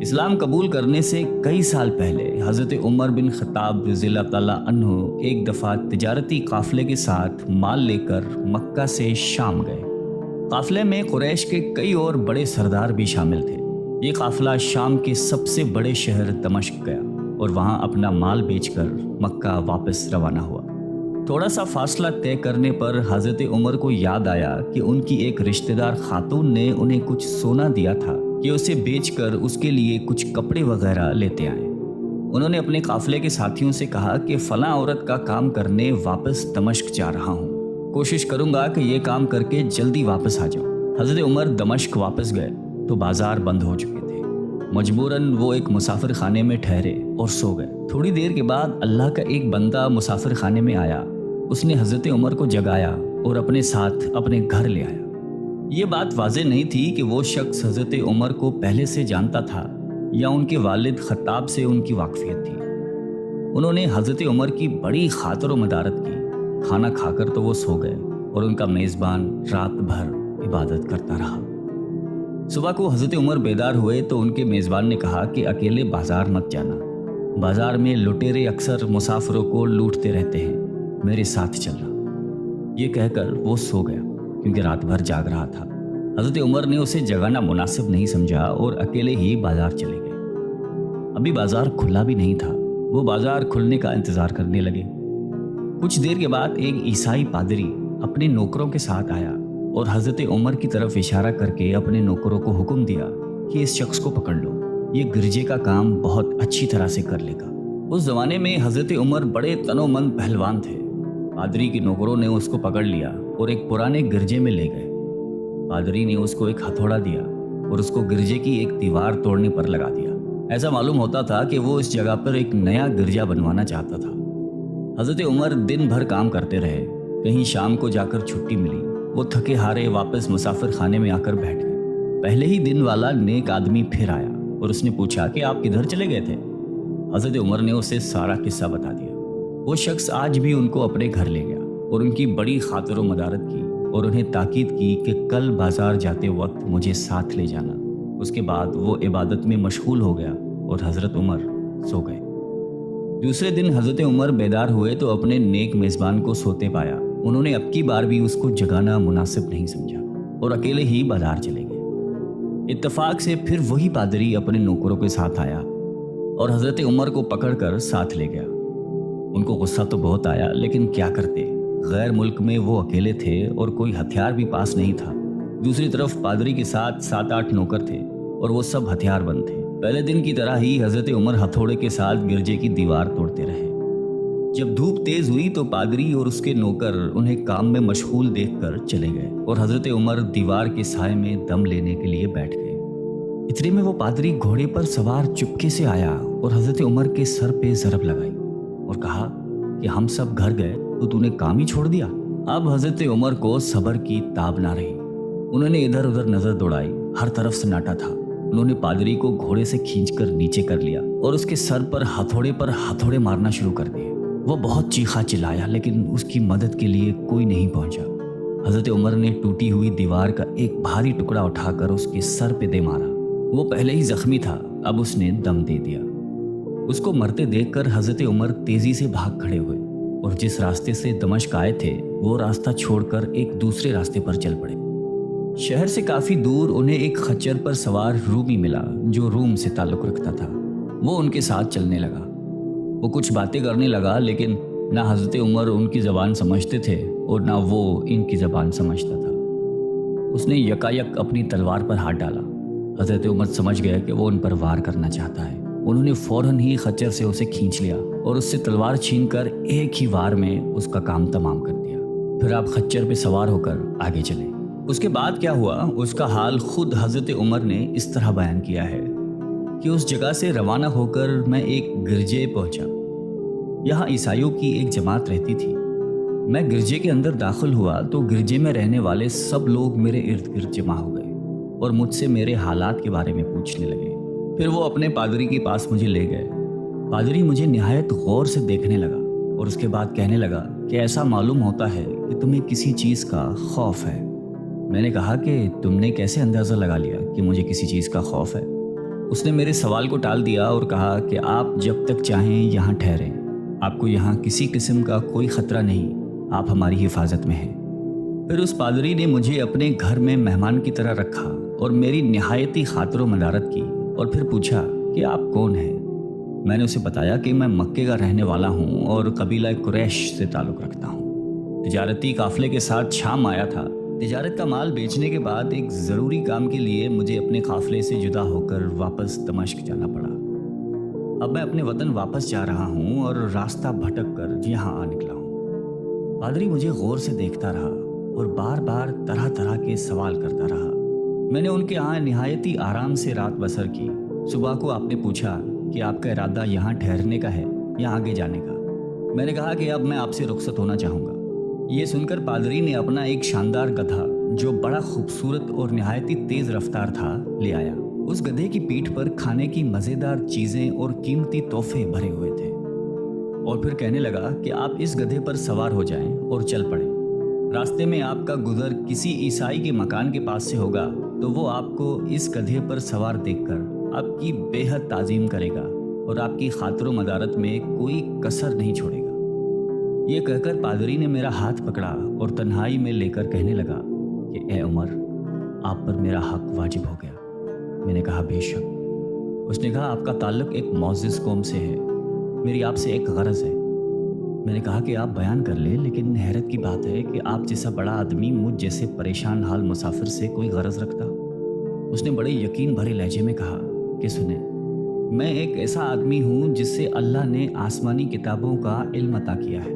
اسلام قبول کرنے سے کئی سال پہلے حضرت عمر بن خطاب رضی اللہ تعالیٰ عنہ ایک دفعہ تجارتی قافلے کے ساتھ مال لے کر مکہ سے شام گئے۔ قافلے میں قریش کے کئی اور بڑے سردار بھی شامل تھے۔ یہ قافلہ شام کے سب سے بڑے شہر دمشق گیا اور وہاں اپنا مال بیچ کر مکہ واپس روانہ ہوا۔ تھوڑا سا فاصلہ طے کرنے پر حضرت عمر کو یاد آیا کہ ان کی ایک رشتہ دار خاتون نے انہیں کچھ سونا دیا تھا کہ اسے بیچ کر اس کے لیے کچھ کپڑے وغیرہ لیتے آئیں۔ انہوں نے اپنے قافلے کے ساتھیوں سے کہا کہ فلاں عورت کا کام کرنے واپس دمشق جا رہا ہوں، کوشش کروں گا کہ یہ کام کر کے جلدی واپس آ جاؤں۔ حضرت عمر دمشق واپس گئے تو بازار بند ہو چکے تھے۔ مجبوراً وہ ایک مسافر خانے میں ٹھہرے اور سو گئے۔ تھوڑی دیر کے بعد اللہ کا ایک بندہ مسافر خانے میں آیا۔ اس نے حضرت عمر کو جگایا اور اپنے ساتھ اپنے گھر لے آیا۔ یہ بات واضح نہیں تھی کہ وہ شخص حضرت عمر کو پہلے سے جانتا تھا یا ان کے والد خطاب سے ان کی واقفیت تھی۔ انہوں نے حضرت عمر کی بڑی خاطر و مدارت کی۔ کھانا کھا کر تو وہ سو گئے اور ان کا میزبان رات بھر عبادت کرتا رہا۔ صبح کو حضرت عمر بیدار ہوئے تو ان کے میزبان نے کہا کہ اکیلے بازار مت جانا، بازار میں لٹیرے اکثر مسافروں کو لوٹتے رہتے ہیں، میرے ساتھ چلنا۔ یہ کہہ کر وہ سو گیا کیونکہ رات بھر جاگ رہا تھا۔ حضرت عمر نے اسے جگانا مناسب نہیں سمجھا اور اکیلے ہی بازار چلے گئے۔ ابھی بازار کھلا بھی نہیں تھا، وہ بازار کھلنے کا انتظار کرنے لگے۔ کچھ دیر کے بعد ایک عیسائی پادری اپنے نوکروں کے ساتھ آیا اور حضرت عمر کی طرف اشارہ کر کے اپنے نوکروں کو حکم دیا کہ اس شخص کو پکڑ لو، یہ گرجے کا کام بہت اچھی طرح سے کر لے گا۔ اس زمانے میں حضرت عمر بڑے تن و من پہلوان تھے۔ پادری کے نوکروں نے اس کو پکڑ لیا اور ایک پرانے گرجے میں لے گئے۔ پادری نے اس کو ایک ہتھوڑا دیا اور اس کو گرجے کی ایک دیوار توڑنے پر لگا دیا۔ ایسا معلوم ہوتا تھا کہ وہ اس جگہ پر ایک نیا گرجا بنوانا چاہتا تھا۔ حضرت عمر دن بھر کام کرتے رہے۔ کہیں شام کو جا کر چھٹی ملی، وہ تھکے ہارے واپس مسافر خانے میں آ کر بیٹھ گئے۔ پہلے ہی دن والا نیک آدمی پھر آیا اور اس نے پوچھا کہ آپ کدھر چلے گئے تھے؟ حضرت عمر نے اسے سارا قصہ بتا دیا۔ وہ شخص آج بھی ان کو اپنے گھر لے گیا اور ان کی بڑی خاطر و مدارت کی اور انہیں تاکید کی کہ کل بازار جاتے وقت مجھے ساتھ لے جانا۔ اس کے بعد وہ عبادت میں مشغول ہو گیا اور حضرت عمر سو گئے۔ دوسرے دن حضرت عمر بیدار ہوئے تو اپنے نیک میزبان کو سوتے پایا۔ انہوں نے اب کی بار بھی اس کو جگانا مناسب نہیں سمجھا اور اکیلے ہی بازار چلے گئے۔ اتفاق سے پھر وہی پادری اپنے نوکروں کے ساتھ آیا اور حضرت عمر کو پکڑ کر ساتھ لے گیا۔ ان کو غصہ تو بہت آیا، لیکن کیا کرتے، غیر ملک میں وہ اکیلے تھے اور کوئی ہتھیار بھی پاس نہیں تھا۔ دوسری طرف پادری کے ساتھ 7-8 نوکر تھے اور وہ سب ہتھیار بند تھے۔ پہلے دن کی طرح ہی حضرت عمر ہتھوڑے کے ساتھ گرجے کی دیوار توڑتے رہے۔ جب دھوپ تیز ہوئی تو پادری اور اس کے نوکر انہیں کام میں مشغول دیکھ کر چلے گئے اور حضرت عمر دیوار کے سائے میں دم لینے کے لیے بیٹھ گئے۔ اتنے میں وہ پادری گھوڑے پر سوار چپکے سے آیا اور حضرت عمر کے سر پہ ضرب لگائی اور کہا کہ ہم سب گھر گئے تو نے کام ہی چھوڑ دیا۔ اب حضرت عمر کو صبر کی تاب نہ رہی۔ انہوں نے ادھر ادھر نظر دوڑائی، ہر طرف سناٹا تھا۔ انہوں نے پادری کو گھوڑے سے کھینچ کر نیچے کر لیا اور اس کے سر پر ہتھوڑے مارنا شروع کر دیے۔ وہ بہت چیخا چلایا لیکن اس کی مدد کے لیے کوئی نہیں پہنچا۔ حضرت عمر نے ٹوٹی ہوئی دیوار کا ایک بھاری ٹکڑا اٹھا کر اس کے سر پہ دے مارا۔ وہ پہلے ہی زخمی تھا، اب اس نے دم دے دیا۔ اس کو مرتے دیکھ کر حضرت عمر تیزی سے بھاگ کھڑے ہوئے اور جس راستے سے دمشق آئے تھے وہ راستہ چھوڑ کر ایک دوسرے راستے پر چل پڑے۔ شہر سے کافی دور انہیں ایک خچر پر سوار رومی ملا جو روم سے تعلق رکھتا تھا۔ وہ ان کے ساتھ چلنے لگا۔ وہ کچھ باتیں کرنے لگا لیکن نہ حضرت عمر ان کی زبان سمجھتے تھے اور نہ وہ ان کی زبان سمجھتا تھا۔ اس نے یکایک اپنی تلوار پر ہاتھ ڈالا۔ حضرت عمر سمجھ گئے کہ وہ ان پر وار کرنا چاہتا ہے۔ انہوں نے فوراً ہی خچر سے اسے کھینچ لیا اور اس سے تلوار چھین کر ایک ہی وار میں اس کا کام تمام کر دیا۔ پھر آپ خچر پہ سوار ہو کر آگے چلے۔ اس کے بعد کیا ہوا اس کا حال خود حضرت عمر نے اس طرح بیان کیا ہے کہ اس جگہ سے روانہ ہو کر میں ایک گرجے پہنچا۔ یہاں عیسائیوں کی ایک جماعت رہتی تھی۔ میں گرجے کے اندر داخل ہوا تو گرجے میں رہنے والے سب لوگ میرے ارد گرد جمع ہو گئے اور مجھ سے میرے حالات کے بارے میں پوچھنے لگے۔ پھر وہ اپنے پادری کے پاس مجھے لے گئے۔ پادری مجھے نہایت غور سے دیکھنے لگا اور اس کے بعد کہنے لگا کہ ایسا معلوم ہوتا ہے کہ تمہیں کسی چیز کا خوف ہے۔ میں نے کہا کہ تم نے کیسے اندازہ لگا لیا کہ مجھے کسی چیز کا خوف ہے؟ اس نے میرے سوال کو ٹال دیا اور کہا کہ آپ جب تک چاہیں یہاں ٹھہریں، آپ کو یہاں کسی قسم کا کوئی خطرہ نہیں، آپ ہماری حفاظت میں ہیں۔ پھر اس پادری نے مجھے اپنے گھر میں مہمان کی طرح رکھا اور میری نہایتی خاطر و مدارت کی، اور پھر پوچھا کہ آپ کون ہیں؟ میں نے اسے بتایا کہ میں مکے کا رہنے والا ہوں اور قبیلہ قریش سے تعلق رکھتا ہوں۔ تجارتی قافلے کے ساتھ شام آیا تھا۔ تجارت کا مال بیچنے کے بعد ایک ضروری کام کے لیے مجھے اپنے قافلے سے جدا ہو کر واپس دمشق جانا پڑا۔ اب میں اپنے وطن واپس جا رہا ہوں اور راستہ بھٹک کر یہاں آ نکلا ہوں۔ پادری مجھے غور سے دیکھتا رہا اور بار بار طرح طرح کے سوال کرتا رہا۔ میں نے ان کے یہاں نہایتی آرام سے رات بسر کی۔ صبح کو آپ نے پوچھا کہ آپ کا ارادہ یہاں ٹھہرنے کا ہے یا آگے جانے کا؟ میں نے کہا کہ اب میں آپ سے رخصت ہونا چاہوں گا۔ یہ سن کر پادری نے اپنا ایک شاندار گدھا جو بڑا خوبصورت اور نہایتی تیز رفتار تھا لے آیا۔ اس گدھے کی پیٹھ پر کھانے کی مزیدار چیزیں اور قیمتی تحفے بھرے ہوئے تھے، اور پھر کہنے لگا کہ آپ اس گدھے پر سوار ہو جائیں اور چل پڑیں۔ راستے میں آپ کا گزر کسی عیسائی کے مکان کے پاس سے ہوگا تو وہ آپ کو اس گدھے پر سوار دیکھ کر آپ کی بے حد تعظیم کرے گا اور آپ کی خاطر و مدارت میں کوئی کسر نہیں چھوڑے گا۔ یہ کہہ کر پادری نے میرا ہاتھ پکڑا اور تنہائی میں لے کر کہنے لگا کہ اے عمر، آپ پر میرا حق واجب ہو گیا۔ میں نے کہا بے شک۔ اس نے کہا آپ کا تعلق ایک معزز قوم سے ہے، میری آپ سے ایک غرض ہے۔ میں نے کہا کہ آپ بیان کر لیں، لیکن حیرت کی بات ہے کہ آپ جیسا بڑا آدمی مجھ جیسے پریشان حال مسافر سے کوئی غرض رکھتا۔ اس نے بڑے یقین بھرے لہجے میں کہا کہ سنیں، میں ایک ایسا آدمی ہوں جس سے اللہ نے آسمانی کتابوں کا علم عطا کیا ہے۔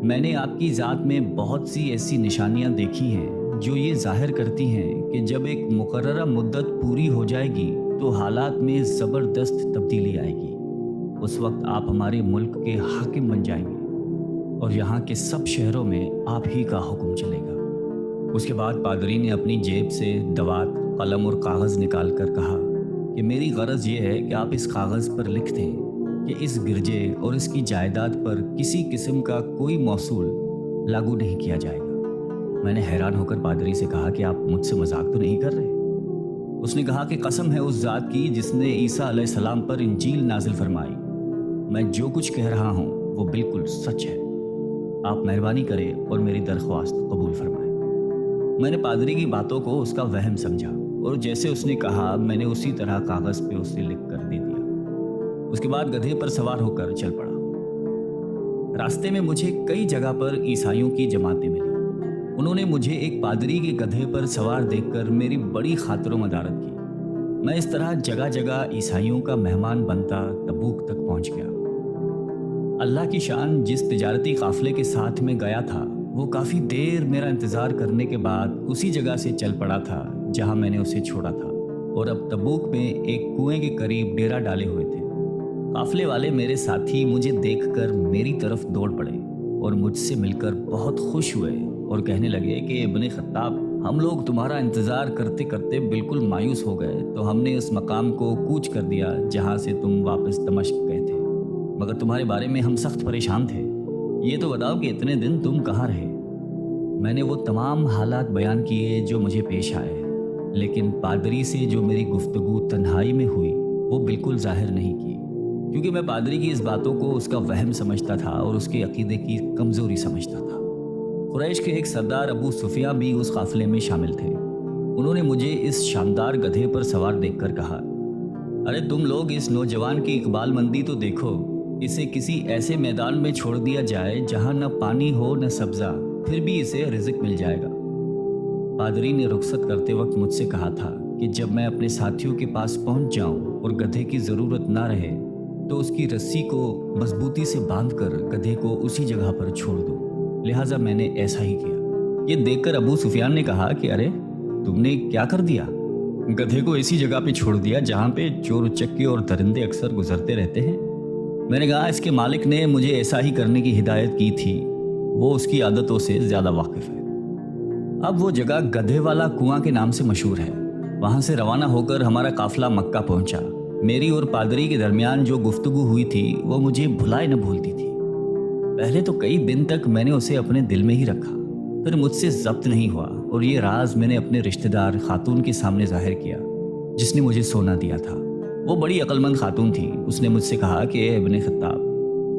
میں نے آپ کی ذات میں بہت سی ایسی نشانیاں دیکھی ہیں جو یہ ظاہر کرتی ہیں کہ جب ایک مقررہ مدت پوری ہو جائے گی تو حالات میں زبردست تبدیلی آئے گی۔ اس وقت آپ ہمارے ملک کے حاکم بن جائیں گے اور یہاں کے سب شہروں میں آپ ہی کا حکم چلے گا۔ اس کے بعد پادری نے اپنی جیب سے دوات، قلم اور کاغذ نکال کر کہا کہ میری غرض یہ ہے کہ آپ اس کاغذ پر لکھ دیں کہ اس گرجے اور اس کی جائیداد پر کسی قسم کا کوئی موصول لاگو نہیں کیا جائے گا۔ میں نے حیران ہو کر پادری سے کہا کہ آپ مجھ سے مذاق تو نہیں کر رہے؟ اس نے کہا کہ قسم ہے اس ذات کی جس نے عیسیٰ علیہ السلام پر انجیل نازل فرمائی، میں جو کچھ کہہ رہا ہوں وہ بالکل سچ ہے۔ آپ مہربانی کریں اور میری درخواست قبول فرمائیں۔ میں نے پادری کی باتوں کو اس کا وہم سمجھا اور جیسے اس نے کہا میں نے اسی طرح کاغذ پہ اسے لکھ کر دے دیا۔ اس کے بعد گدھے پر سوار ہو کر چل پڑا۔ راستے میں مجھے کئی جگہ پر عیسائیوں کی جماعتیں ملی۔ انہوں نے مجھے ایک پادری کے گدھے پر سوار دیکھ کر میری بڑی خاطر و مدارت کی۔ میں اس طرح جگہ جگہ عیسائیوں کا مہمان بنتا تبوک تک پہنچ گیا۔ اللہ کی شان، جس تجارتی قافلے کے ساتھ میں گیا تھا وہ کافی دیر میرا انتظار کرنے کے بعد اسی جگہ سے چل پڑا تھا جہاں میں نے اسے چھوڑا تھا، اور اب تبوک میں ایک کنویں کے قریب ڈیرا ڈالے ہوئے تھے۔ قافلے والے میرے ساتھی مجھے دیکھ کر میری طرف دوڑ پڑے اور مجھ سے مل کر بہت خوش ہوئے اور کہنے لگے کہ ابن خطاب، ہم لوگ تمہارا انتظار کرتے کرتے بالکل مایوس ہو گئے تو ہم نے اس مقام کو کوچ کر دیا جہاں سے تم واپس دمشق گئے تھے، مگر تمہارے بارے میں ہم سخت پریشان تھے۔ یہ تو بتاؤ کہ اتنے دن تم کہاں رہے؟ میں نے وہ تمام حالات بیان کیے جو مجھے پیش آئے، لیکن پادری سے جو میری گفتگو تنہائی میں ہوئی وہ بالکل ظاہر نہیں کی، کیونکہ میں پادری کی اس باتوں کو اس کا وہم سمجھتا تھا اور اس کے عقیدے کی کمزوری سمجھتا تھا۔ قریش کے ایک سردار ابو سفیان بھی اس قافلے میں شامل تھے۔ انہوں نے مجھے اس شاندار گدھے پر سوار دیکھ کر کہا، ارے تم لوگ اس نوجوان کی اقبال مندی تو دیکھو، اسے کسی ایسے میدان میں چھوڑ دیا جائے جہاں نہ پانی ہو نہ سبزہ، پھر بھی اسے رزق مل جائے گا۔ پادری نے رخصت کرتے وقت مجھ سے کہا تھا کہ جب میں اپنے ساتھیوں کے پاس پہنچ جاؤں اور گدھے کی ضرورت نہ رہے تو اس کی رسی کو مضبوطی سے باندھ کر گدھے کو اسی جگہ پر چھوڑ دوں، لہٰذا میں نے ایسا ہی کیا۔ یہ دیکھ کر ابو سفیان نے کہا کہ ارے تم نے کیا کر دیا؟ گدھے کو ایسی جگہ پہ چھوڑ دیا جہاں پہ چور اچکے اور درندے اکثر گزرتے رہتے ہیں۔ میں نے کہا اس کے مالک نے مجھے ایسا ہی کرنے کی ہدایت کی تھی، وہ اس کی عادتوں سے زیادہ واقف ہے۔ اب وہ جگہ گدھے والا کنواں کے نام سے مشہور ہے۔ وہاں سے روانہ ہو کر ہمارا قافلہ مکہ پہنچا۔ میری اور پادری کے درمیان جو گفتگو ہوئی تھی وہ مجھے بھلائے نہ بھولتی تھی۔ پہلے تو کئی دن تک میں نے اسے اپنے دل میں ہی رکھا، پھر مجھ سے ضبط نہیں ہوا اور یہ راز میں نے اپنے رشتہ دار خاتون کے سامنے ظاہر کیا جس نے مجھے سونا دیا تھا۔ وہ بڑی عقل مند خاتون تھی۔ اس نے مجھ سے کہا کہ اے ابن خطاب،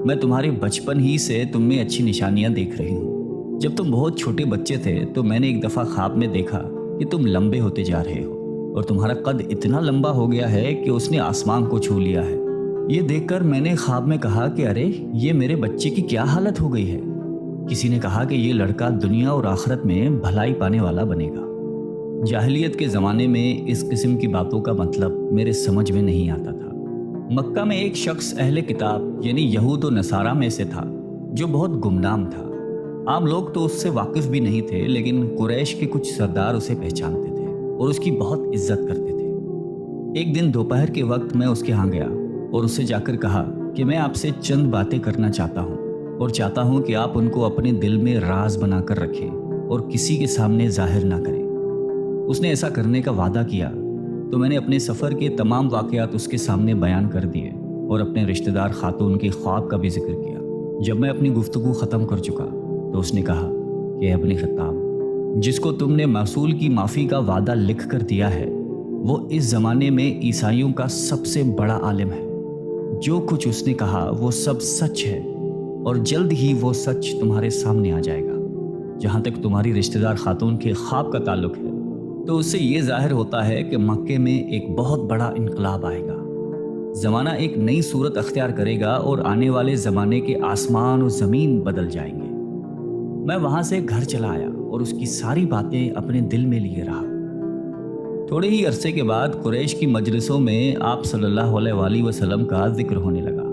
میں تمہارے بچپن ہی سے تم میں اچھی نشانیاں دیکھ رہی ہوں۔ جب تم بہت چھوٹے بچے تھے تو میں نے ایک دفعہ خواب میں دیکھا کہ تم لمبے ہوتے جا رہے ہو اور تمہارا قد اتنا لمبا ہو گیا ہے کہ اس نے آسمان کو چھو لیا ہے۔ یہ دیکھ کر میں نے خواب میں کہا کہ ارے یہ میرے بچے کی کیا حالت ہو گئی ہے۔ کسی نے کہا کہ یہ لڑکا دنیا اور آخرت میں بھلائی پانے والا بنے گا۔ جاہلیت کے زمانے میں اس قسم کی باتوں کا مطلب میرے سمجھ میں نہیں آتا تھا۔ مکہ میں ایک شخص اہل کتاب یعنی یہود و نصارہ میں سے تھا جو بہت گمنام تھا۔ عام لوگ تو اس سے واقف بھی نہیں تھے، لیکن قریش کے کچھ سردار اسے پہچانتے تھے اور اس کی بہت عزت کرتے تھے۔ ایک دن دوپہر کے وقت میں اس کے ہاں گیا اور اس سے جا کر کہا کہ میں آپ سے چند باتیں کرنا چاہتا ہوں اور چاہتا ہوں کہ آپ ان کو اپنے دل میں راز بنا کر رکھیں اور کسی کے سامنے ظاہر نہ کریں۔ اس نے ایسا کرنے کا وعدہ کیا تو میں نے اپنے سفر کے تمام واقعات اس کے سامنے بیان کر دیے اور اپنے رشتہ دار خاتون کے خواب کا بھی ذکر کیا۔ جب میں اپنی گفتگو ختم کر چکا تو اس نے کہا کہ اے ابن خطاب، جس کو تم نے موصول کی معافی کا وعدہ لکھ کر دیا ہے وہ اس زمانے میں عیسائیوں کا سب سے بڑا عالم ہے۔ جو کچھ اس نے کہا وہ سب سچ ہے اور جلد ہی وہ سچ تمہارے سامنے آ جائے گا۔ جہاں تک تمہاری رشتہ دار خاتون کے خواب کا تعلق ہے تو اس سے یہ ظاہر ہوتا ہے کہ مکے میں ایک بہت بڑا انقلاب آئے گا۔ زمانہ ایک نئی صورت اختیار کرے گا اور آنے والے زمانے کے آسمان و زمین بدل جائیں گے۔ میں وہاں سے گھر چلا آیا اور اس کی ساری باتیں اپنے دل میں لیے رہا۔ تھوڑے ہی عرصے کے بعد قریش کی مجلسوں میں آپ صلی اللہ علیہ وآلہ وسلم کا ذکر ہونے لگا۔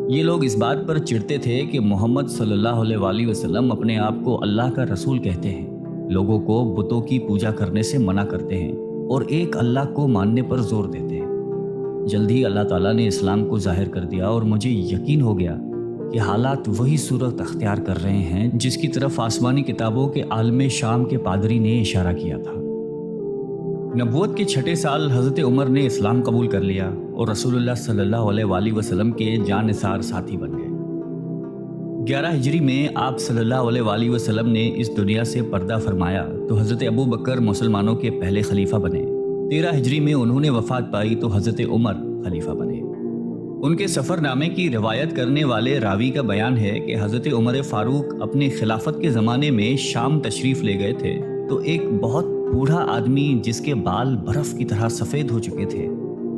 یہ لوگ اس بات پر چڑھتے تھے کہ محمد صلی اللہ علیہ وآلہ وسلم اپنے آپ کو اللہ کا رسول کہتے ہیں، لوگوں کو بتوں کی پوجا کرنے سے منع کرتے ہیں اور ایک اللہ کو ماننے پر زور دیتے ہیں۔ جلد ہی اللہ تعالیٰ نے اسلام کو ظاہر کر دیا اور مجھے یقین ہو گیا کہ حالات وہی صورت اختیار کر رہے ہیں جس کی طرف آسمانی کتابوں کے عالم شام کے پادری نے اشارہ کیا تھا۔ نبوت کے چھٹے سال حضرت عمر نے اسلام قبول کر لیا اور رسول اللہ صلی اللہ علیہ وآلہ وسلم کے جاں نثار ساتھی بن گئے۔ 11 ہجری میں آپ صلی اللہ علیہ وآلہ وسلم نے اس دنیا سے پردہ فرمایا تو حضرت ابو بکر مسلمانوں کے پہلے خلیفہ بنے۔ 13 ہجری میں انہوں نے وفات پائی تو حضرت عمر خلیفہ بنے۔ ان کے سفر نامے کی روایت کرنے والے راوی کا بیان ہے کہ حضرت عمر فاروق اپنے خلافت کے زمانے میں شام تشریف لے گئے تھے تو ایک بہت بوڑھا آدمی جس کے بال برف کی طرح سفید ہو چکے تھے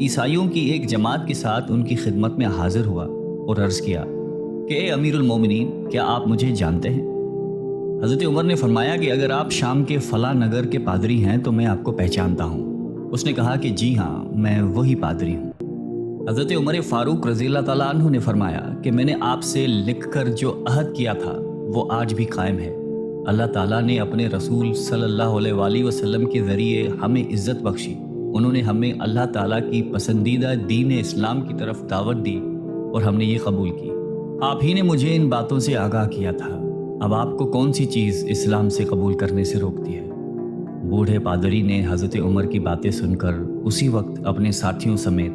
عیسائیوں کی ایک جماعت کے ساتھ ان کی خدمت میں حاضر ہوا اور عرض کیا کہ اے امیر المومنین، کیا آپ مجھے جانتے ہیں؟ حضرت عمر نے فرمایا کہ اگر آپ شام کے فلاں نگر کے پادری ہیں تو میں آپ کو پہچانتا ہوں۔ اس نے کہا کہ جی ہاں، میں وہی پادری ہوں۔ حضرت عمر فاروق رضی اللہ تعالیٰ عنہ نے فرمایا کہ میں نے آپ سے لکھ کر جو عہد کیا تھا وہ آج بھی قائم ہے۔ اللہ تعالیٰ نے اپنے رسول صلی اللہ علیہ وآلہ وسلم کے ذریعے ہمیں عزت بخشی۔ انہوں نے ہمیں اللہ تعالیٰ کی پسندیدہ دین اسلام کی طرف دعوت دی اور ہم نے یہ قبول کی۔ آپ ہی نے مجھے ان باتوں سے آگاہ کیا تھا۔ اب آپ کو کون سی چیز اسلام سے قبول کرنے سے روکتی ہے؟ بوڑھے پادری نے حضرت عمر کی باتیں سن کر اسی وقت اپنے ساتھیوں سمیت